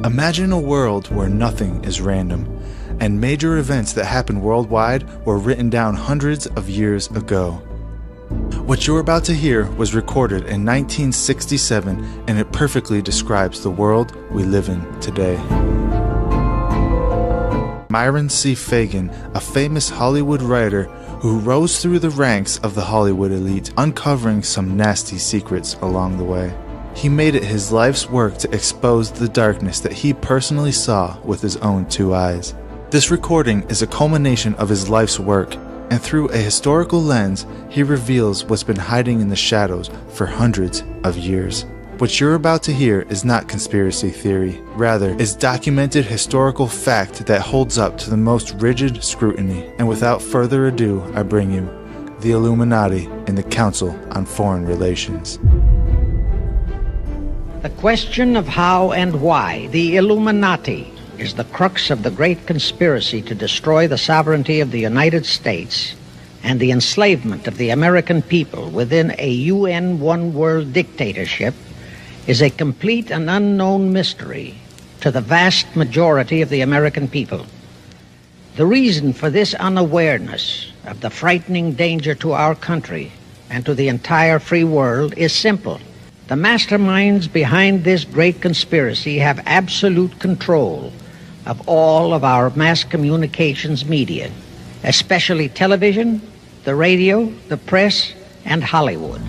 Imagine a world where nothing is random, and major events that happen worldwide were written down hundreds of years ago. What you're about to hear was recorded in 1967, and it perfectly describes the world we live in today. Myron C. Fagin, a famous Hollywood writer who rose through the ranks of the Hollywood elite, uncovering some nasty secrets along the way. He made it his life's work to expose the darkness that he personally saw with his own two eyes. This recording is a culmination of his life's work, and through a historical lens, he reveals what's been hiding in the shadows for hundreds of years. What you're about to hear is not conspiracy theory, rather is documented historical fact that holds up to the most rigid scrutiny. And without further ado, I bring you the Illuminati and the Council on Foreign Relations. The question of how and why the Illuminati is the crux of the great conspiracy to destroy the sovereignty of the United States and the enslavement of the American people within a UN one-world dictatorship is a complete and unknown mystery to the vast majority of the American people. The reason for this unawareness of the frightening danger to our country and to the entire free world is simple. The masterminds behind this great conspiracy have absolute control of all of our mass communications media, especially television, the radio, the press, and Hollywood.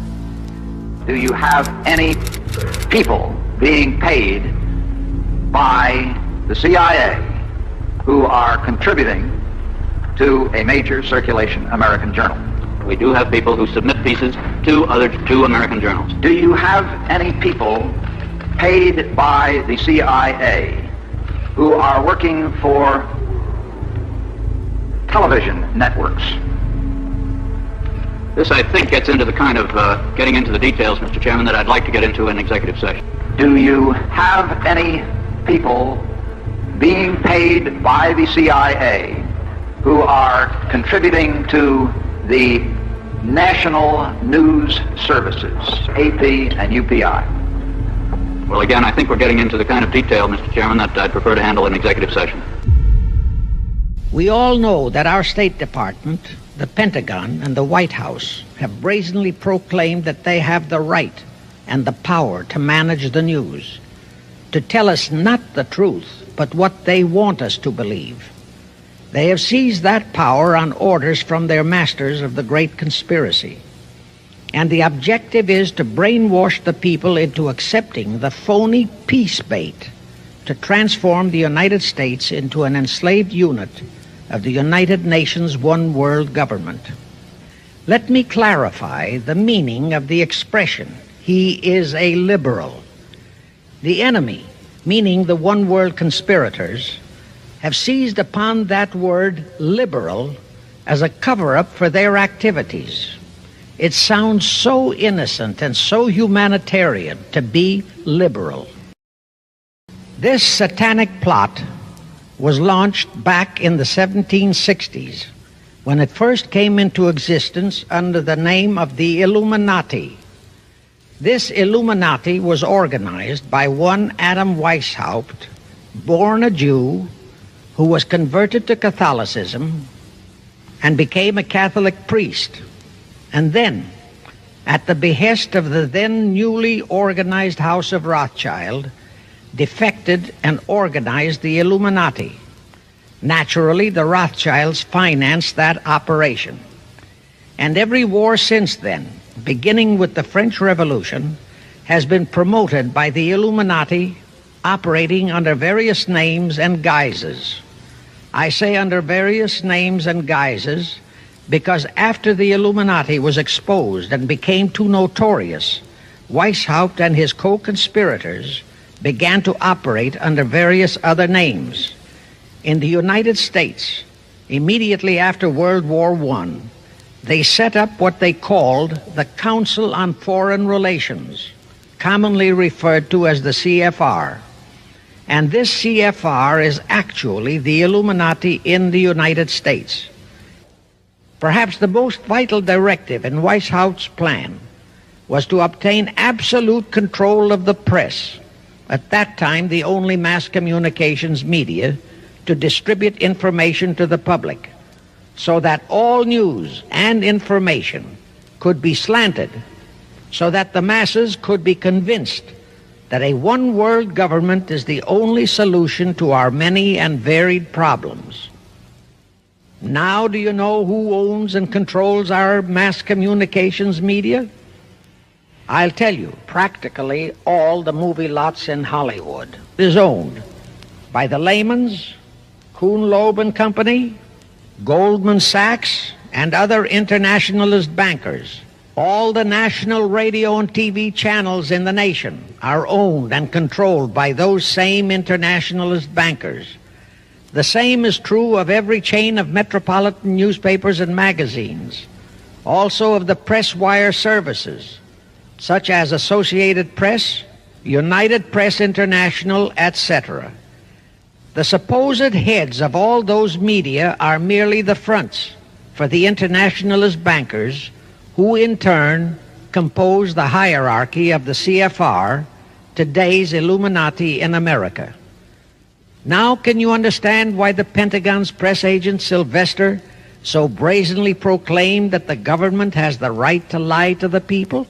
Do you have any people being paid by the CIA who are contributing to a major circulation American journal? We do have people who submit pieces to two American journals. Do you have any people paid by the CIA who are working for television networks? This, I think, gets into the kind of getting into the details, Mr. Chairman, that I'd like to get into in executive session. Do you have any people being paid by the CIA who are contributing to the national news services, AP and UPI? Well, again, I think we're getting into the kind of detail, Mr. Chairman, that I'd prefer to handle in executive session. We all know that our State Department, the Pentagon, and the White House have brazenly proclaimed that they have the right and the power to manage the news, to tell us not the truth, but what they want us to believe. They have seized that power on orders from their masters of the great conspiracy. And the objective is to brainwash the people into accepting the phony peace bait to transform the United States into an enslaved unit of the United Nations one world government. Let me clarify the meaning of the expression, "He is a liberal." The enemy, meaning the one world conspirators, have seized upon that word liberal as a cover-up for their activities. It sounds so innocent and so humanitarian to be liberal. This satanic plot was launched back in the 1760s when it first came into existence under the name of the Illuminati. This Illuminati was organized by one Adam Weishaupt, born a Jew, who was converted to Catholicism and became a Catholic priest, and then, at the behest of the then newly organized House of Rothschild, defected and organized the Illuminati. Naturally, the Rothschilds financed that operation. And every war since then, beginning with the French Revolution, has been promoted by the Illuminati, operating under various names and guises. I say under various names and guises because after the Illuminati was exposed and became too notorious, Weishaupt and his co-conspirators began to operate under various other names. In the United States, immediately after World War I, they set up what they called the Council on Foreign Relations, commonly referred to as the CFR. And this CFR is actually the Illuminati in the United States. Perhaps the most vital directive in Weishaupt's plan was to obtain absolute control of the press, at that time the only mass communications media, to distribute information to the public so that all news and information could be slanted, so that the masses could be convinced that a one-world government is the only solution to our many and varied problems. Now do you know who owns and controls our mass communications media? I'll tell you, practically all the movie lots in Hollywood is owned by the Lehmans, Kuhn Loeb and Company, Goldman Sachs, and other internationalist bankers. All the national radio and TV channels in the nation are owned and controlled by those same internationalist bankers. The same is true of every chain of metropolitan newspapers and magazines, also of the press wire services, such as Associated Press, United Press International, etc. The supposed heads of all those media are merely the fronts for the internationalist bankers, who in turn compose the hierarchy of the CFR, today's Illuminati in America. Now can you understand why the Pentagon's press agent Sylvester so brazenly proclaimed that the government has the right to lie to the people?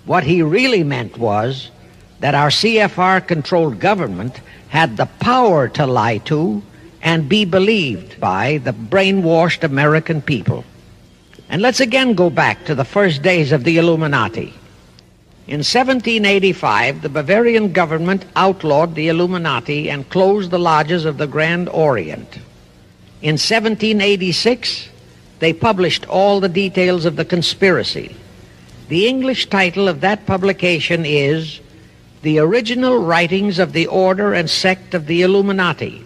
What he really meant was that our CFR-controlled government had the power to lie to and be believed by the brainwashed American people. And let's again go back to the first days of the Illuminati. In 1785, the Bavarian government outlawed the Illuminati and closed the lodges of the Grand Orient. In 1786, they published all the details of the conspiracy. The English title of that publication is The Original Writings of the Order and Sect of the Illuminati.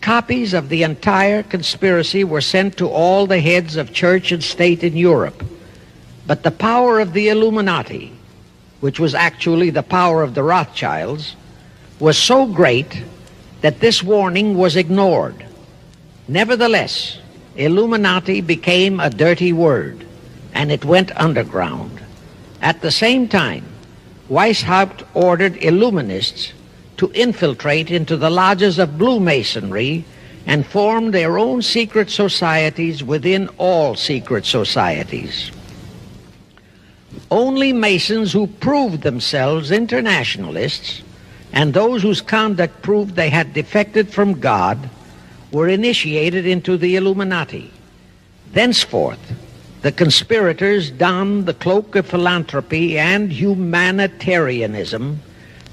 Copies of the entire conspiracy were sent to all the heads of church and state in Europe. But the power of the Illuminati, which was actually the power of the Rothschilds, was so great that this warning was ignored. Nevertheless, Illuminati became a dirty word, and it went underground. At the same time, Weishaupt ordered Illuminists to infiltrate into the lodges of Blue Masonry and form their own secret societies within all secret societies. Only Masons who proved themselves internationalists and those whose conduct proved they had defected from God were initiated into the Illuminati. Thenceforth, the conspirators donned the cloak of philanthropy and humanitarianism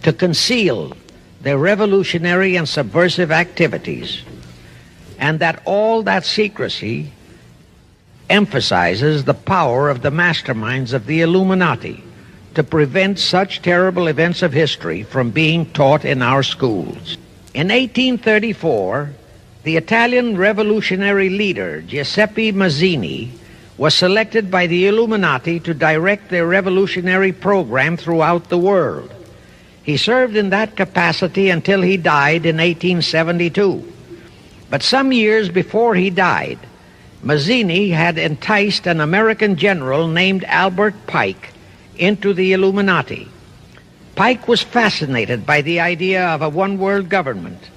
to conceal their revolutionary and subversive activities, and that all that secrecy emphasizes the power of the masterminds of the Illuminati to prevent such terrible events of history from being taught in our schools. In 1834, the Italian revolutionary leader Giuseppe Mazzini was selected by the Illuminati to direct their revolutionary program throughout the world. He served in that capacity until he died in 1872. But some years before he died, Mazzini had enticed an American general named Albert Pike into the Illuminati. Pike was fascinated by the idea of a one-world government,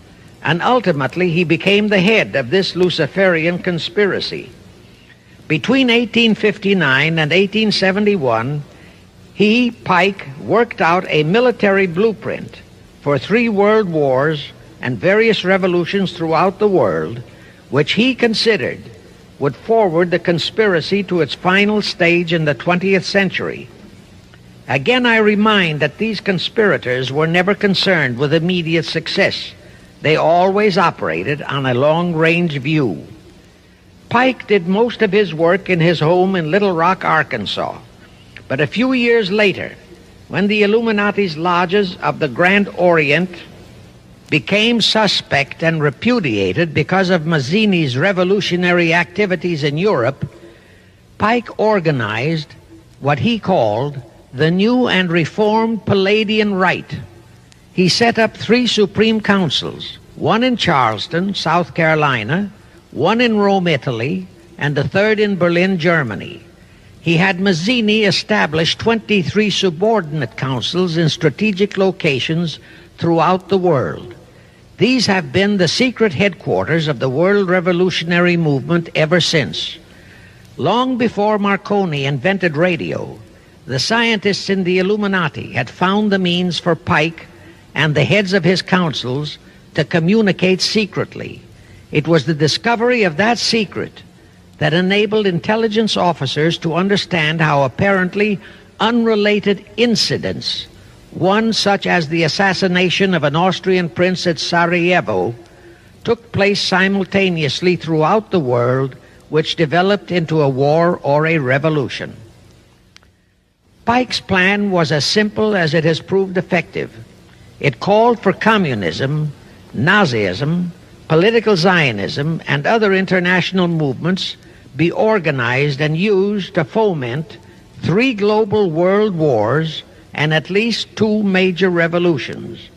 and ultimately he became the head of this Luciferian conspiracy. Between 1859 and 1871, Pike, worked out a military blueprint for 3 world wars and various revolutions throughout the world, which he considered would forward the conspiracy to its final stage in the 20th century. Again, I remind that these conspirators were never concerned with immediate success. They always operated on a long-range view. Pike did most of his work in his home in Little Rock, Arkansas. But a few years later, when the Illuminati's lodges of the Grand Orient became suspect and repudiated because of Mazzini's revolutionary activities in Europe, Pike organized what he called the New and Reformed Palladian Rite. He set up 3 supreme councils, one in Charleston, South Carolina, one in Rome, Italy, and the third in Berlin, Germany. he had Mazzini establish 23 subordinate councils in strategic locations throughout the world. These have been the secret headquarters of the world revolutionary movement ever since. Long before Marconi invented radio, the scientists in the Illuminati had found the means for Pike and the heads of his councils to communicate secretly. It was the discovery of that secret that enabled intelligence officers to understand how apparently unrelated incidents, one such as the assassination of an Austrian prince at Sarajevo, took place simultaneously throughout the world, which developed into a war or a revolution. Pike's plan was as simple as it has proved effective. It called for communism, Nazism, political Zionism, and other international movements be organized and used to foment 3 global world wars and at least 2 major revolutions.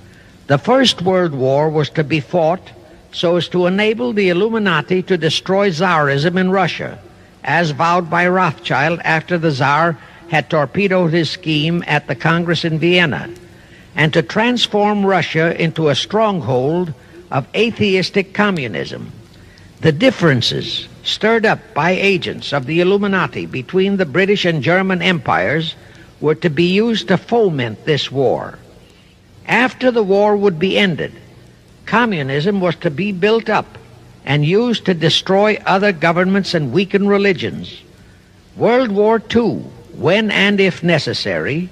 The First World War was to be fought so as to enable the Illuminati to destroy Tsarism in Russia, as vowed by Rothschild after the Tsar had torpedoed his scheme at the Congress in Vienna, and to transform Russia into a stronghold of atheistic communism. The differences stirred up by agents of the Illuminati between the British and German empires were to be used to foment this war. After the war would be ended, communism was to be built up and used to destroy other governments and weaken religions. World War II, when and if necessary,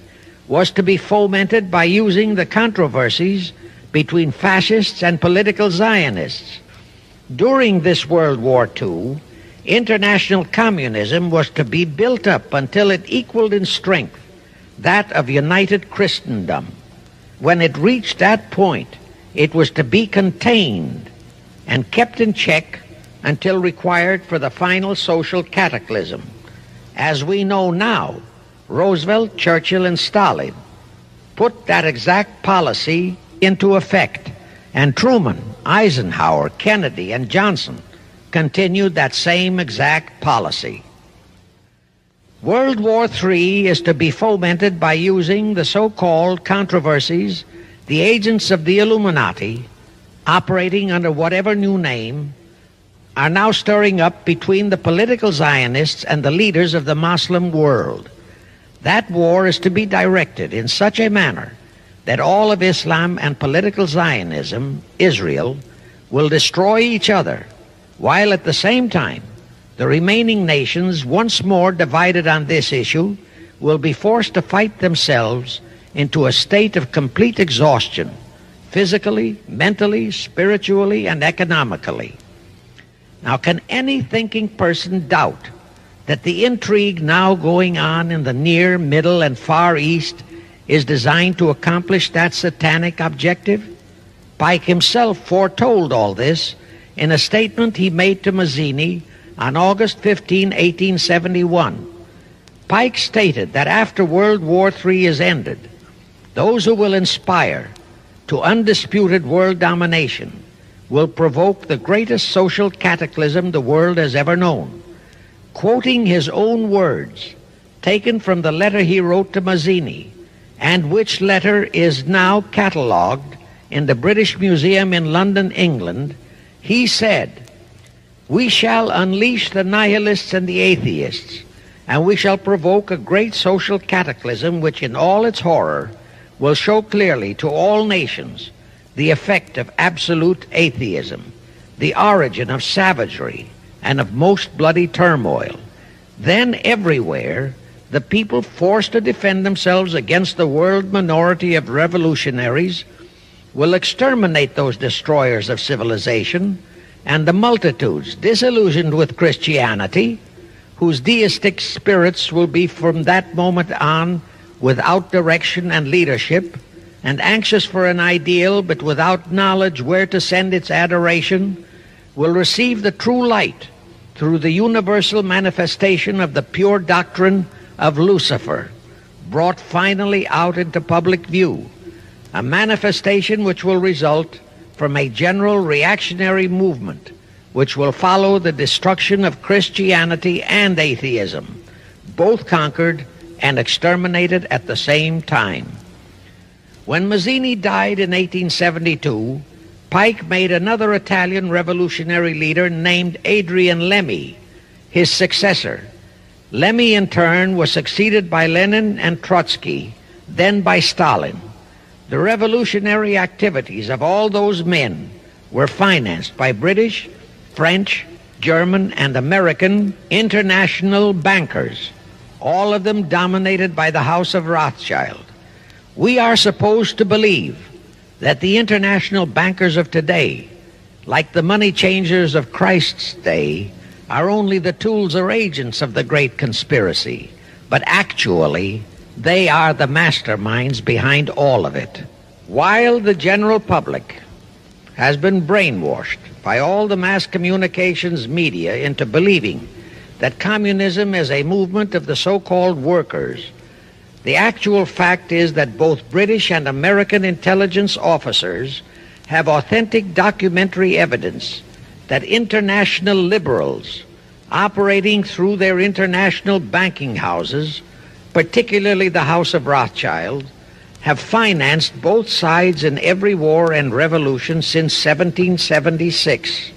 was to be fomented by using the controversies between fascists and political Zionists. During this World War II, international communism was to be built up until it equaled in strength that of united Christendom. When it reached that point, it was to be contained and kept in check until required for the final social cataclysm. As we know now, Roosevelt, Churchill, and Stalin put that exact policy into effect, and Truman, Eisenhower, Kennedy, and Johnson continued that same exact policy. World War III is to be fomented by using the so-called controversies the agents of the Illuminati, operating under whatever new name, are now stirring up between the political Zionists and the leaders of the Muslim world. That war is to be directed in such a manner that all of Islam and political Zionism, Israel, will destroy each other, while at the same time the remaining nations, once more divided on this issue, will be forced to fight themselves into a state of complete exhaustion, physically, mentally, spiritually, and economically. Now, can any thinking person doubt that the intrigue now going on in the Near, Middle, and Far East is designed to accomplish that satanic objective? Pike himself foretold all this in a statement he made to Mazzini on August 15, 1871. Pike stated that after World War III is ended, those who will inspire to undisputed world domination will provoke the greatest social cataclysm the world has ever known. Quoting his own words, taken from the letter he wrote to Mazzini, and which letter is now catalogued in the British Museum in London, England, he said, "We shall unleash the nihilists and the atheists, and we shall provoke a great social cataclysm which in all its horror will show clearly to all nations the effect of absolute atheism, the origin of savagery and of most bloody turmoil. Then everywhere the people forced to defend themselves against the world minority of revolutionaries will exterminate those destroyers of civilization, and the multitudes disillusioned with Christianity, whose deistic spirits will be from that moment on without direction and leadership, and anxious for an ideal but without knowledge where to send its adoration, will receive the true light through the universal manifestation of the pure doctrine of Lucifer, brought finally out into public view, a manifestation which will result from a general reactionary movement which will follow the destruction of Christianity and atheism, both conquered and exterminated at the same time. When Mazzini died in 1872, Pike made another Italian revolutionary leader named Adrian Lemmy his successor. Lemmy, in turn, was succeeded by Lenin and Trotsky, then by Stalin. The revolutionary activities of all those men were financed by British, French, German, and American international bankers, all of them dominated by the House of Rothschild. We are supposed to believe that the international bankers of today, like the money changers of Christ's day, are only the tools or agents of the great conspiracy, but actually they are the masterminds behind all of it. While the general public has been brainwashed by all the mass communications media into believing that communism is a movement of the so-called workers, the actual fact is that both British and American intelligence officers have authentic documentary evidence that international liberals operating through their international banking houses, particularly the House of Rothschild, have financed both sides in every war and revolution since 1776.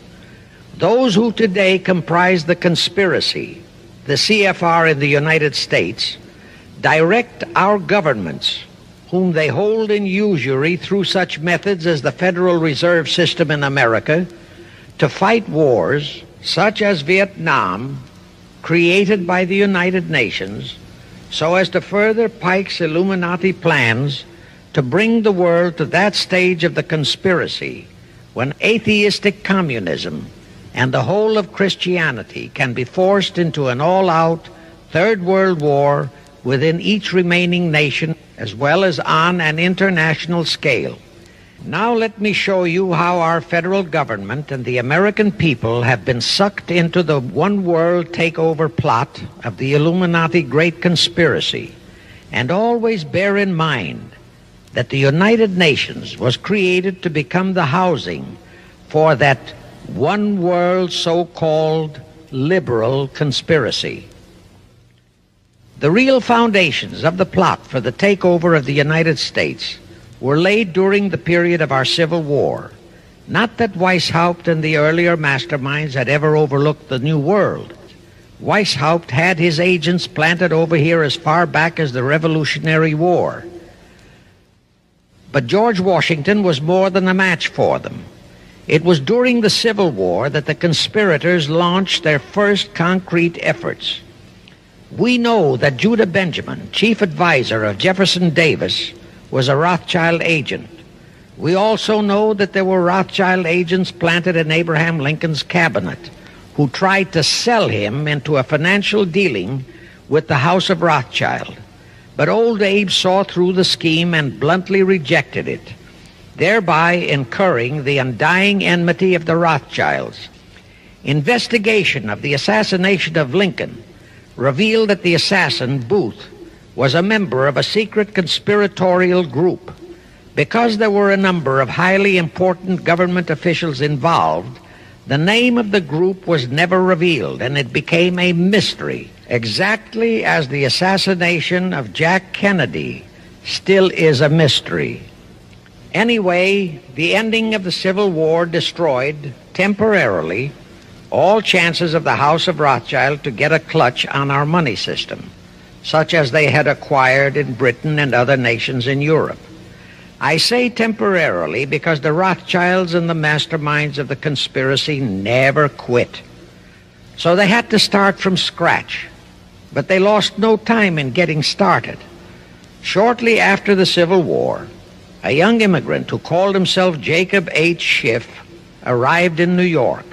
Those who today comprise the conspiracy, the CFR in the United States, direct our governments, whom they hold in usury through such methods as the Federal Reserve System in America, to fight wars such as Vietnam, created by the United Nations, so as to further Pike's Illuminati plans to bring the world to that stage of the conspiracy when atheistic communism and the whole of Christianity can be forced into an all-out Third World War within each remaining nation, as well as on an international scale. Now let me show you how our federal government and the American people have been sucked into the one-world takeover plot of the Illuminati Great Conspiracy. And always bear in mind that the United Nations was created to become the housing for that one-world so-called liberal conspiracy. The real foundations of the plot for the takeover of the United States were laid during the period of our Civil War. Not that Weishaupt and the earlier masterminds had ever overlooked the New World. Weishaupt had his agents planted over here as far back as the Revolutionary War. But George Washington was more than a match for them. It was during the Civil War that the conspirators launched their first concrete efforts. We know that Judah Benjamin, chief advisor of Jefferson Davis, was a Rothschild agent. We also know that there were Rothschild agents planted in Abraham Lincoln's cabinet who tried to sell him into a financial dealing with the House of Rothschild. But old Abe saw through the scheme and bluntly rejected it, thereby incurring the undying enmity of the Rothschilds. Investigation of the assassination of Lincoln revealed that the assassin, Booth, was a member of a secret conspiratorial group. Because there were a number of highly important government officials involved, the name of the group was never revealed, and it became a mystery, exactly as the assassination of Jack Kennedy still is a mystery. Anyway, the ending of the Civil War destroyed, temporarily, all chances of the House of Rothschild to get a clutch on our money system, such as they had acquired in Britain and other nations in Europe. I say temporarily because the Rothschilds and the masterminds of the conspiracy never quit. So they had to start from scratch, but they lost no time in getting started. Shortly after the Civil War, a young immigrant who called himself Jacob H. Schiff arrived in New York.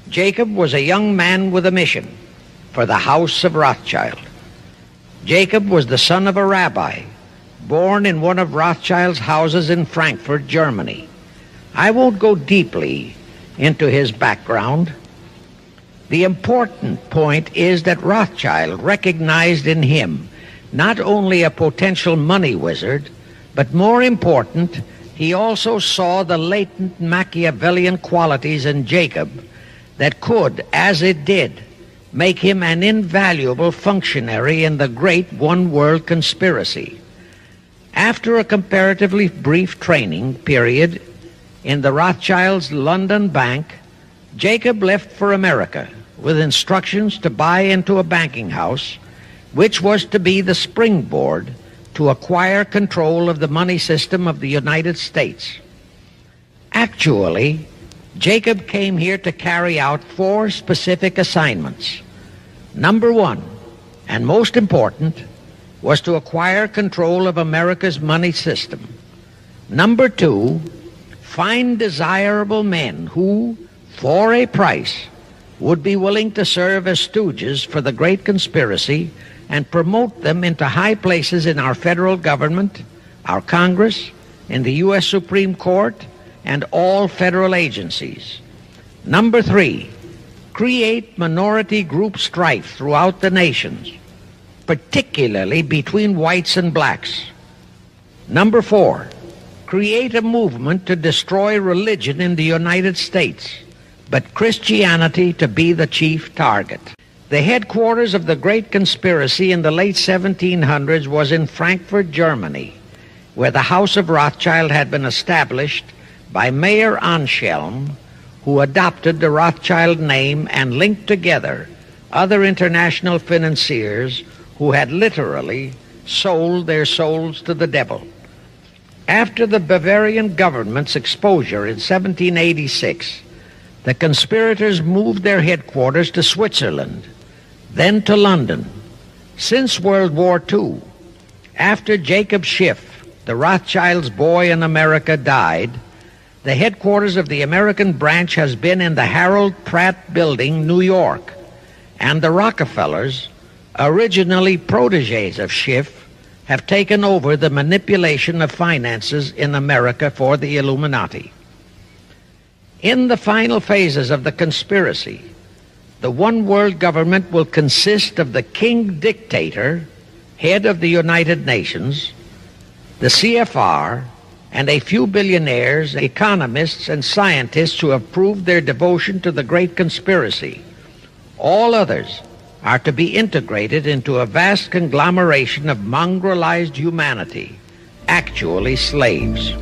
Jacob was a young man with a mission for the House of Rothschild. Jacob was the son of a rabbi, born in one of Rothschild's houses in Frankfurt, Germany. I won't go deeply into his background. The important point is that Rothschild recognized in him not only a potential money wizard, but more important, he also saw the latent Machiavellian qualities in Jacob that could, as it did, make him an invaluable functionary in the great one-world conspiracy. After a comparatively brief training period in the Rothschilds' London bank, Jacob left for America with instructions to buy into a banking house, which was to be the springboard to acquire control of the money system of the United States. Actually, Jacob came here to carry out 4 specific assignments. Number 1, and most important, was to acquire control of America's money system. Number 2, find desirable men who, for a price, would be willing to serve as stooges for the great conspiracy and promote them into high places in our federal government, our Congress, in the U.S. Supreme Court, and all federal agencies. Number 3, create minority group strife throughout the nations, particularly between whites and blacks. Number 4, create a movement to destroy religion in the United States, but Christianity to be the chief target. The headquarters of the great conspiracy in the late 1700s was in Frankfurt, Germany, where the House of Rothschild had been established by Mayer Anschelm, who adopted the Rothschild name and linked together other international financiers who had literally sold their souls to the devil. After the Bavarian government's exposure in 1786, the conspirators moved their headquarters to Switzerland, then to London. Since World War II, after Jacob Schiff, the Rothschilds' boy in America, died, the headquarters of the American branch has been in the Harold Pratt Building, New York, and the Rockefellers, originally protégés of Schiff, have taken over the manipulation of finances in America for the Illuminati. In the final phases of the conspiracy, the one-world government will consist of the king dictator, head of the United Nations, the CFR, and a few billionaires, economists, and scientists who have proved their devotion to the great conspiracy. All others are to be integrated into a vast conglomeration of mongrelized humanity, actually slaves.